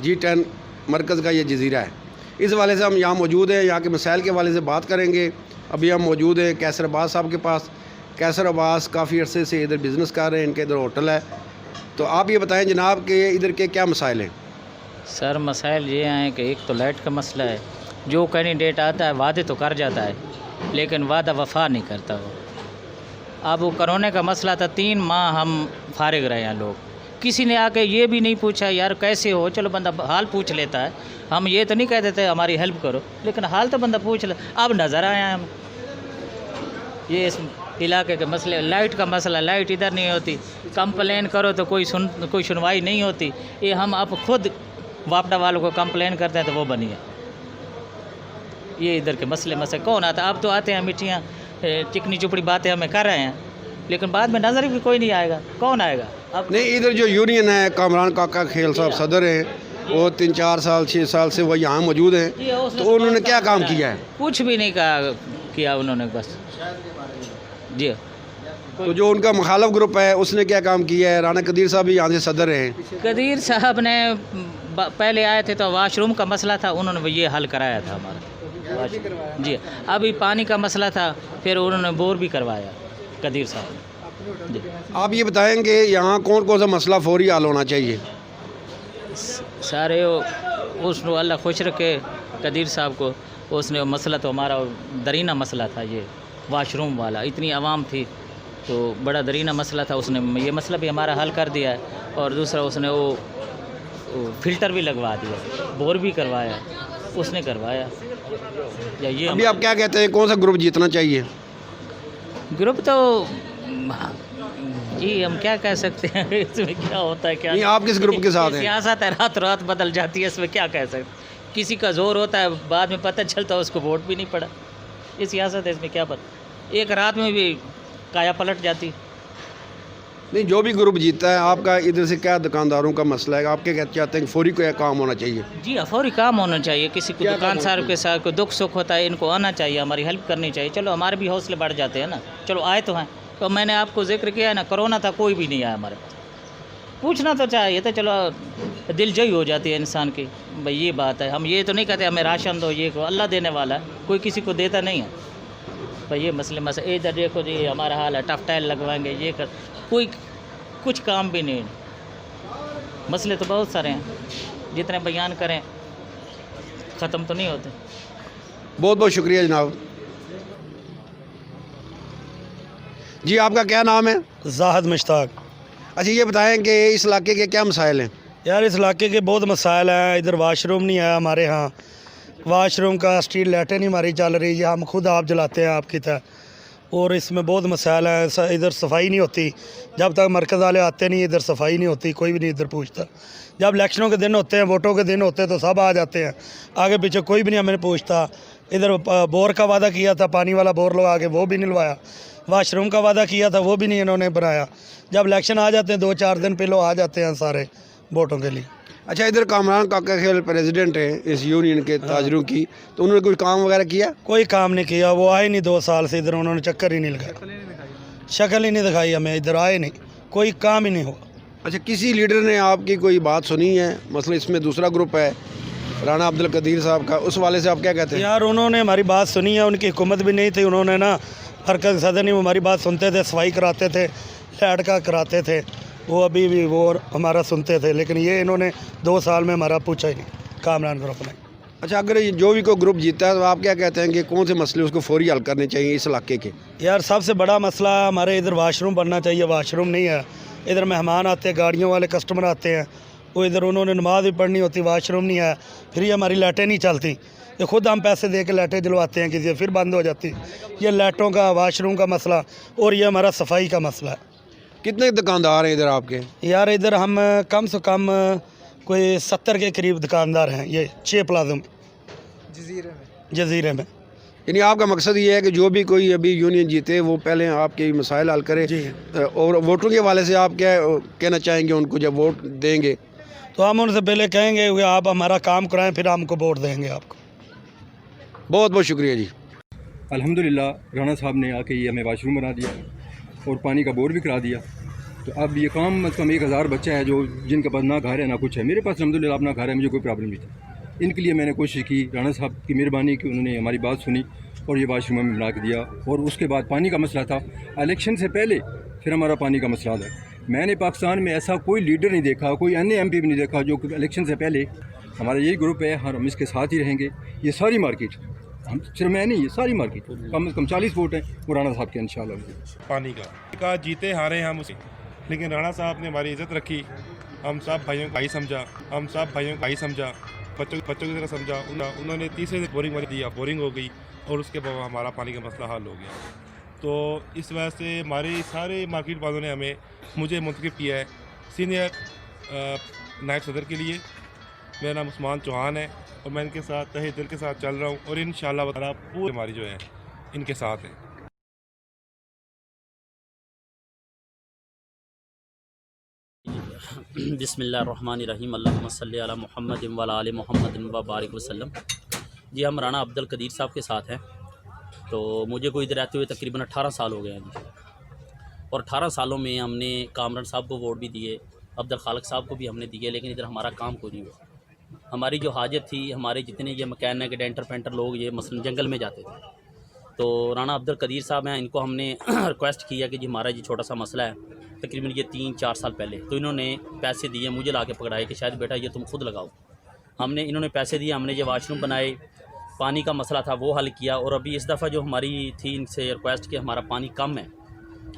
G10 मरकज़ का ये Jazeera है। इस वाले से हम यहाँ मौजूद हैं, यहाँ के मसाइल के वाले से बात करेंगे। अभी हम मौजूद हैं कैसर अब्बास साहब के पास। कैसर अब्बास काफ़ी अरसे से इधर बिज़नेस कर रहे हैं, इनके इधर होटल है। तो आप ये बताएं जनाब कि इधर के क्या मसाइल हैं? सर मसाइल ये हैं कि एक तो लाइट का मसला है। जो कैंडिडेट आता है वादे तो कर जाता है लेकिन वादा वफा नहीं करता वो। अब वो कोरोना का मसला था, 3 माह हम फारिग रहे हैं लोग। किसी ने आके ये भी नहीं पूछा यार कैसे हो, चलो बंदा हाल पूछ लेता है। हम ये तो नहीं कह देते हमारी हेल्प करो, लेकिन हाल तो बंदा पूछ ले। अब नज़र आया हम ये इस इलाके के मसले, लाइट का मसला, लाइट इधर नहीं होती। कंप्लेन करो तो कोई सुनवाई नहीं होती। ये हम अब खुद वापडा वालों को कंप्लेन करते हैं तो वो बनी है। ये इधर के मसले कौन आता? अब तो आते हैं मिठियाँ चिकनी चुपड़ी बातें हमें कर रहे हैं, लेकिन बाद में नज़र भी कोई नहीं आएगा। कौन आएगा अब? नहीं, इधर जो यूनियन है, कामरान काका खेल साहब सदर हैं, वो 3-4 साल 6 साल से वो यहाँ मौजूद हैं। तो उन्होंने क्या काम किया है? कुछ भी नहीं किया उन्होंने, बस जी। तो जो उनका मुखालफ ग्रुप है उसने क्या काम किया है? राना कदीर साहब भी यहाँ से सदर हैं। कदीर साहब ने पहले आए थे तो वाशरूम का मसला था, उन्होंने ये हल कराया था हमारा जी। अभी पानी का मसला था, फिर उन्होंने बोर भी करवाया कदीर साहब जी। आप ये बताएंगे यहाँ कौन कौन सा मसला फौरी हल होना चाहिए? सारे उसको अल्लाह खुश रखे कदीर साहब को। उसने मसला तो हमारा दरीना मसला था ये वाशरूम वाला, इतनी आवाम थी तो बड़ा दरीना मसला था। उसने ये मसला भी हमारा हल कर दिया है। और दूसरा उसने वो फ़िल्टर भी लगवा दिया, बोर भी करवाया, उसने करवाया। या ये अभी आप क्या कहते हैं कौन सा ग्रुप जीतना चाहिए? ग्रुप तो जी हम क्या कह सकते हैं इसमें क्या होता है क्या नहीं, आप किस ग्रुप के साथ हैं? सियासत है, रात रात बदल जाती है, इसमें क्या कह सकते। किसी का जोर होता है, बाद में पता चलता है उसको वोट भी नहीं पड़ा। ये सियासत है, इसमें क्या पता, एक रात में भी काया पलट जाती। नहीं, जो भी ग्रुप जीतता है, आपका इधर से क्या दुकानदारों का मसला है? आप क्या चाहते हैं कि फौरी कोई काम होना चाहिए? जी फौरी काम होना चाहिए। किसी को दुकानदार के साथ कोई दुख सुख होता है, इनको आना चाहिए, हमारी हेल्प करनी चाहिए। चलो हमारे भी हौसले बढ़ जाते हैं ना। चलो आए तो हैं। तो मैंने आपको जिक्र किया है ना, कोरोना था कोई भी नहीं आया हमारे पास। पूछना तो चाहिए तो चलो दिलजोई हो जाती है इंसान की, भाई ये बात है। हम ये तो नहीं कहते हमें राशन दो, ये को अल्लाह देने वाला है, कोई किसी को देता नहीं है भाई। ये मसले इधर देखो जी, हमारा हाल है, टफ टाइल लगवाएंगे, ये कर, कोई कुछ काम भी नहीं। मसले तो बहुत सारे हैं, जितने बयान करें ख़त्म तो नहीं होते। बहुत बहुत शुक्रिया जनाब जी। आपका क्या नाम है? जाहिद मुश्ताक। अच्छा, ये बताएं कि इस इलाके के क्या मसाइल हैं? यार इस इलाके के बहुत मसाइल हैं। इधर वाशरूम नहीं है हमारे यहाँ, वाशरूम का स्ट्रीट लाइटें नहीं हमारी चल रही है, हम खुद आप जलाते हैं आपकी तरह। और इसमें बहुत मसाइल हैं। इधर सफाई नहीं होती, जब तक मरकज़ वाले आते नहीं इधर सफाई नहीं होती, कोई भी नहीं इधर पूछता। जब इलेक्शनों के दिन होते हैं, वोटों के दिन होते हैं तो सब आ जाते हैं, आगे पीछे कोई भी नहीं हमें पूछता। इधर बोर का वादा किया था, पानी वाला बोर लगा के वो भी नहीं लवाया। वाशरूम का वादा किया था, वो भी नहीं इन्होंने बनाया। जब इलेक्शन आ जाते हैं 2-4 दिन पहले आ जाते हैं सारे वोटों के लिए। अच्छा, इधर कामरान काका खेल प्रेसिडेंट हैं इस यूनियन के ताजरों की, तो उन्होंने कोई काम वगैरह किया? कोई काम नहीं किया, वो आए नहीं 2 साल से इधर, उन्होंने चक्कर ही नहीं लगाया, शक्ल ही नहीं दिखाई हमें, इधर आए नहीं, कोई काम ही नहीं हुआ। अच्छा, किसी लीडर ने आपकी कोई बात सुनी है? मसलन इसमें दूसरा ग्रुप है राना अब्दुल कदीर साहब का, उस वाले से आप क्या कहते हैं? यार उन्होंने हमारी बात सुनी है, उनकी हुकूमत भी नहीं थी, उन्होंने ना मरकज़ सदर नहीं हमारी बात सुनते थे, सफाई कराते थे, लाइट का कराते थे, वो अभी भी वो हमारा सुनते थे। लेकिन ये इन्होंने 2 साल में हमारा पूछा ही नहीं, कामरान ग्रुप ने। अच्छा, अगर जो भी कोई ग्रुप जीतता है तो आप क्या कहते हैं कि कौन से मसले उसको फौरी हल करने चाहिए इस इलाके के? यार सबसे बड़ा मसला हमारे इधर वाशरूम बनना चाहिए, वाशरूम नहीं है। इधर मेहमान आते हैं, गाड़ियों वाले कस्टमर आते हैं, वो इधर उन्होंने नमाज भी पढ़नी होती, वाशरूम नहीं है। फिर ये हमारी लाइटें नहीं चलती, ये खुद हम पैसे दे के लाइटें जलवाते हैं किसी, फिर बंद हो जाती। ये लाइटों का, वाशरूम का मसला, और ये हमारा सफाई का मसला है। कितने दुकानदार हैं इधर आपके? यार इधर हम कम से कम कोई 70 के करीब दुकानदार हैं, ये 6 प्लाजा में, जजीरे में। यानी आपका मकसद ये है कि जो भी कोई अभी यूनियन जीते वो पहले आपके मसाइल हल करे जी। और वोटों के हवाले से आप क्या कहना चाहेंगे उनको जब वोट देंगे? तो हम उनसे पहले कहेंगे कि आप हमारा काम कराएं, फिर हमको वोट देंगे आपको। बहुत बहुत शुक्रिया जी। अल्हम्दुलिल्लाह राणा साहब ने आके ये हमें वाशरूम बना दिया और पानी का बोर भी करा दिया। तो अब ये काम कम से कम 1000 बच्चा है जो जिनके पास ना घर है ना कुछ है। मेरे पास अल्हम्दुलिल्लाह अपना घर है, मुझे कोई प्रॉब्लम नहीं था। इनके लिए मैंने कोशिश की, राणा साहब की मेहरबानी कि उन्होंने हमारी बात सुनी और ये वाशरूम हमें बना के दिया। और उसके बाद पानी का मसला था, इलेक्शन से पहले फिर हमारा पानी का मसला था। मैंने पाकिस्तान में ऐसा कोई लीडर नहीं देखा, कोई अन्य MP भी नहीं देखा जो इलेक्शन से पहले हमारा यही ग्रुप है, हम इसके साथ ही रहेंगे। ये सारी मार्केट, हम सिर्फ मैं नहीं, ये सारी मार्केट कम से कम 40 वोट हैं वो राणा साहब के इंशाल्लाह। पानी का जीते हारे हम उसे, लेकिन राणा साहब ने हमारी इज़्ज़त रखी। हम सब भाइयों का ही समझा, बच्चों की तरह समझा। उन्होंने तीसरे दिन बोरिंग दिया, बोरिंग हो गई और उसके बाद हमारा पानी का मसला हल हो गया। तो इस वजह से हमारे सारे मार्केट वालों ने मुझे मुंतखब किया है सीनियर नायब सदर के लिए। मेरा नाम उस्मान चौहान है और मैं इनके साथ तहे दिल के साथ चल रहा हूँ और इंशाअल्लाह ताला पूरी हमारी जो है इनके साथ है। बिस्मिल्लाहिर्रहमानिर्रहीम, अल्लाहुम्मा सल्ली अला मुहम्मद व अला आलि मुहम्मद व बारिक वसल्लम। जी हम राणा अब्दुल कदीर साहब के साथ हैं। तो मुझे को इधर रहते हुए तकरीबन 18 साल हो गए हैं जी। और 18 सालों में हमने कामरान साहब को वोट भी दिए, अब्दुल खालिक साहब को भी हमने दिए, लेकिन इधर हमारा काम कोई नहीं हुआ। हमारी जो हाजत थी, हमारे जितने ये मकैनिक डेंटर पेंटर लोग ये मसलन जंगल में जाते थे, तो राणा अब्दुल कदीर साहब हैं, इनको हमने रिक्वेस्ट किया कि जी हमारा जी छोटा सा मसला है, तकरीबन ये 3-4 साल पहले। तो इन्होंने पैसे दिए, मुझे ला के पकड़ाए कि शायद बेटा ये तुम खुद लगाओ। इन्होंने पैसे दिए, हमने ये वाशरूम बनाए, पानी का मसला था वो हल किया। और अभी इस दफ़ा जो हमारी थी इनसे रिक्वेस्ट कि हमारा पानी कम है,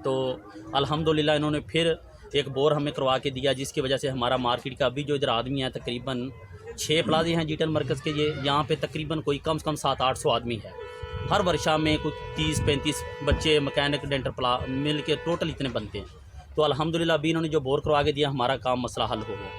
तो अल्हम्दुलिल्लाह इन्होंने फिर एक बोर हमें करवा के दिया, जिसकी वजह से हमारा मार्केट का अभी जो इधर आदमी है तकरीबन 6 प्लाजे हैं जीटल मरकज़ के। ये यहाँ पे तकरीबन कोई कम से कम 700-800 आदमी है। हर वर्षा में कुछ 30-35 बच्चे मकैनिक डेंटर मिल के टोटल इतने बनते हैं। तो अल्हम्दुलिल्लाह अभी इन्होंने जो बोर करवा के दिया, हमारा काम मसला हल हो गया।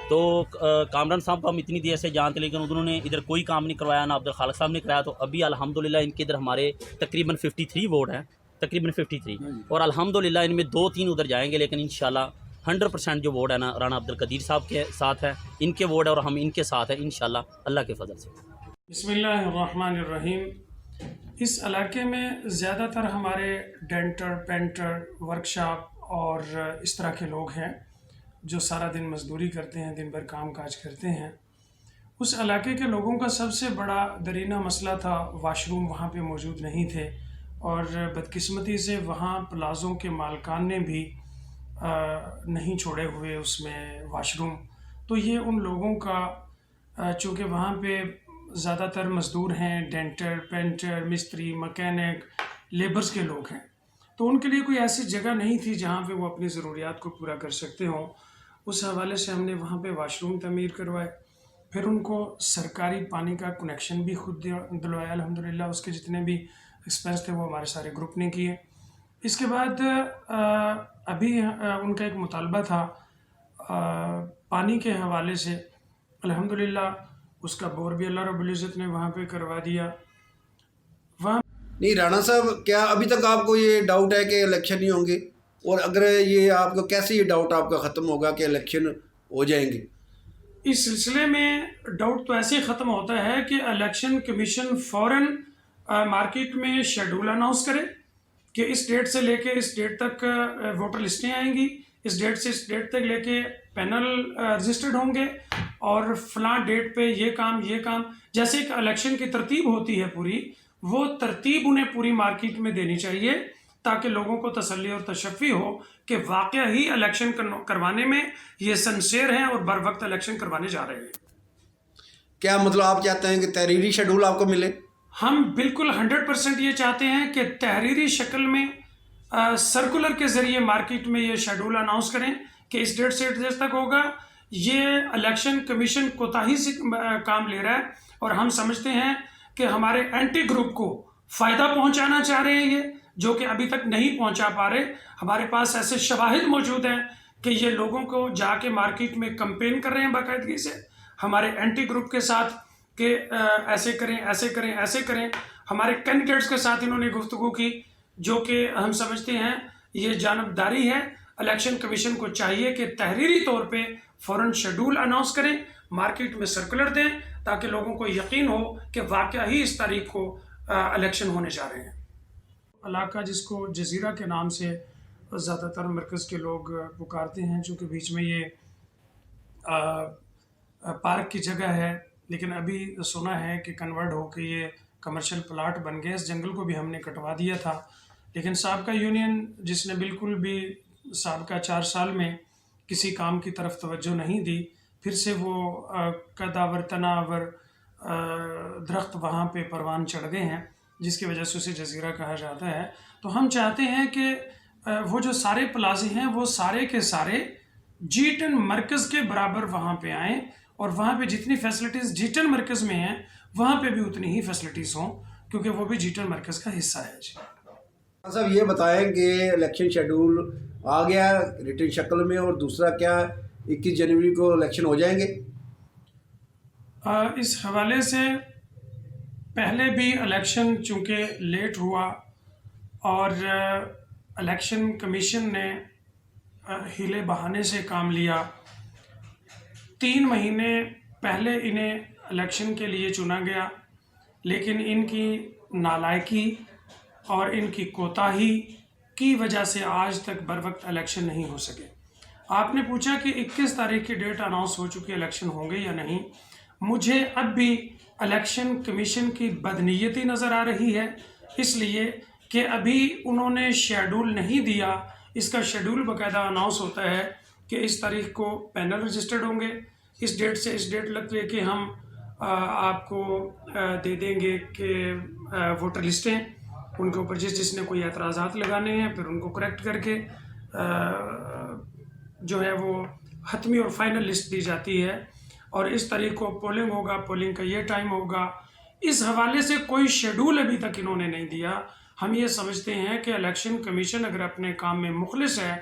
तो कामरान साहब को हम इतनी देर से जानते, लेकिन उन्होंने इधर कोई काम नहीं करवाया, ना अब्दुल खालिक साहब ने कराया। तो अभी अल्हम्दुलिल्लाह इनके इधर हमारे तकरीबन 53 वोट हैं, तकरीबन 53। और अल्हम्दुलिल्लाह इनमें 2-3 उधर जाएंगे, लेकिन इंशाल्लाह 100% जो वोट है ना राणा अब्दुल कदीर साहब के साथ है, इनके वोट है और हम इनके साथ हैं इंशाल्लाह अल्लाह के फजल से। बिस्मिल्लाहिर्रहमानिर्रहीम। इस इलाके में ज़्यादातर हमारे डेंटर पेंटर वर्कशॉप और इस तरह के लोग हैं जो सारा दिन मजदूरी करते हैं, दिन भर काम काज करते हैं। उस इलाके के लोगों का सबसे बड़ा दरीना मसला था, वाशरूम वहाँ पे मौजूद नहीं थे। और बदकिस्मती से वहाँ प्लाज़ों के मालकान ने भी नहीं छोड़े हुए उसमें वाशरूम। तो ये उन लोगों का, चूँकि वहाँ पे ज़्यादातर मज़दूर हैं, डेंटर पेंटर मिस्त्री मकैनिक लेबर्स के लोग हैं, तो उनके लिए कोई ऐसी जगह नहीं थी जहाँ पे वो अपनी ज़रूरियात को पूरा कर सकते हों। उस हवाले से हमने वहाँ पे वाशरूम तमीर करवाए, फिर उनको सरकारी पानी का कनेक्शन भी खुद दिलवाया अल्हम्दुलिल्लाह। उसके जितने भी एक्सपेंस थे वो हमारे सारे ग्रुप ने किए। इसके बाद अभी उनका एक मुतालबा था पानी के हवाले से, अल्हम्दुलिल्लाह उसका बोर भी अल्लाह रब्बुल इज़्ज़त ने वहाँ पे करवा दिया। वहाँ नहीं राणा साहब, क्या अभी तक आपको ये डाउट है कि इलेक्शन नहीं होंगे? और अगर ये आपको कैसे ये डाउट आपका ख़त्म होगा कि इलेक्शन हो जाएंगे? इस सिलसिले में डाउट तो ऐसे ख़त्म होता है कि इलेक्शन कमीशन फ़ौरन मार्केट में शेड्यूल अनाउंस करे कि इस डेट से लेके इस डेट तक वोटर लिस्टें आएंगी, इस डेट से इस डेट तक लेके पैनल रजिस्टर्ड होंगे और फलां डेट पे ये काम जैसे एक इलेक्शन की तरतीब होती है पूरी, वो तरतीब उन्हें पूरी मार्केट में देनी चाहिए ताकि लोगों को तसल्ली और तशफ़ी हो कि वाकया ही इलेक्शन करवाने में ये सिंसियर हैं और बर वक्त इलेक्शन करवाने जा रहे हैं। क्या मतलब आप चाहते हैं कि तहरीरी शेड्यूल आपको मिले? हम बिल्कुल 100% ये चाहते हैं कि तहरीरी शक्ल में सर्कुलर के ज़रिए मार्केट में ये शेड्यूल अनाउंस करें कि इस डेट से इस डेट तक होगा। ये इलेक्शन कमीशन कोताही से काम ले रहा है और हम समझते हैं कि हमारे एंटी ग्रुप को फ़ायदा पहुंचाना चाह रहे हैं ये, जो कि अभी तक नहीं पहुंचा पा रहे। हमारे पास ऐसे शवाहिद मौजूद हैं कि ये लोगों को जाके मार्केट में कंपेन कर रहे हैं बाकायदगी से हमारे एंटी ग्रुप के साथ कि ऐसे करें ऐसे करें ऐसे करें। हमारे कैंडिडेट्स के साथ इन्होंने गुफ्तगू की, जो कि हम समझते हैं ये जानबदारी है। इलेक्शन कमीशन को चाहिए कि तहरीरी तौर पे फ़ौरन शेड्यूल अनाउंस करें, मार्केट में सर्कुलर दें ताकि लोगों को यकीन हो कि वाकया ही इस तारीख को इलेक्शन होने जा रहे हैं। इलाका जिसको जजीरा के नाम से ज़्यादातर मरकज़ के लोग पुकारते हैं, चूँकि बीच में ये पार्क की जगह है, लेकिन अभी सुना है कि कन्वर्ट होकर ये कमर्शियल प्लाट बन गए। इस जंगल को भी हमने कटवा दिया था, लेकिन साबका यूनियन जिसने बिल्कुल भी साबका 4 साल में किसी काम की तरफ तवज्जो नहीं दी, फिर से वो कदावर तनावर दरख्त वहाँ पे परवान चढ़ गए हैं, जिसकी वजह से उसे जजीरा कहा जाता है। तो हम चाहते हैं कि वो जो सारे प्लाजे हैं वो सारे के सारे G10 मरकज़ के बराबर वहाँ पे आएँ, और वहाँ पे जितनी फैसिलिटीज़ G10 मरकज़ में हैं वहाँ पे भी उतनी ही फैसिलिटीज़ हों, क्योंकि वो भी G10 मरकज़ का हिस्सा है। जी साहब ये बताएं कि इलेक्शन शेड्यूल आ गया रिटन शक्ल में, और दूसरा क्या 21 जनवरी को इलेक्शन हो जाएंगे? इस हवाले से पहले भी इलेक्शन चूँकि लेट हुआ और इलेक्शन कमीशन ने हीले बहाने से काम लिया, 3 महीने पहले इन्हें इलेक्शन के लिए चुना गया, लेकिन इनकी नालायकी और इनकी कोताही की वजह से आज तक बरवक्त इलेक्शन नहीं हो सके। आपने पूछा कि 21 तारीख की डेट अनाउंस हो चुकी, इलेक्शन होंगे या नहीं। मुझे अब भी इलेक्शन कमीशन की बदनीयती नज़र आ रही है, इसलिए कि अभी उन्होंने शेड्यूल नहीं दिया। इसका शेड्यूल बाकायदा अनाउंस होता है कि इस तारीख को पैनल रजिस्टर्ड होंगे, इस डेट से इस डेट तक लेके हम आपको दे देंगे कि वोटर लिस्टें, उनके ऊपर जिसने कोई एतराज़ात लगाने हैं फिर उनको करेक्ट करके जो है वो हतमी और फाइनल लिस्ट दी जाती है, और इस तारीख को पोलिंग होगा, पोलिंग का ये टाइम होगा। इस हवाले से कोई शेड्यूल अभी तक इन्होंने नहीं दिया। हम ये समझते हैं कि इलेक्शन कमीशन अगर अपने काम में मुखलिस है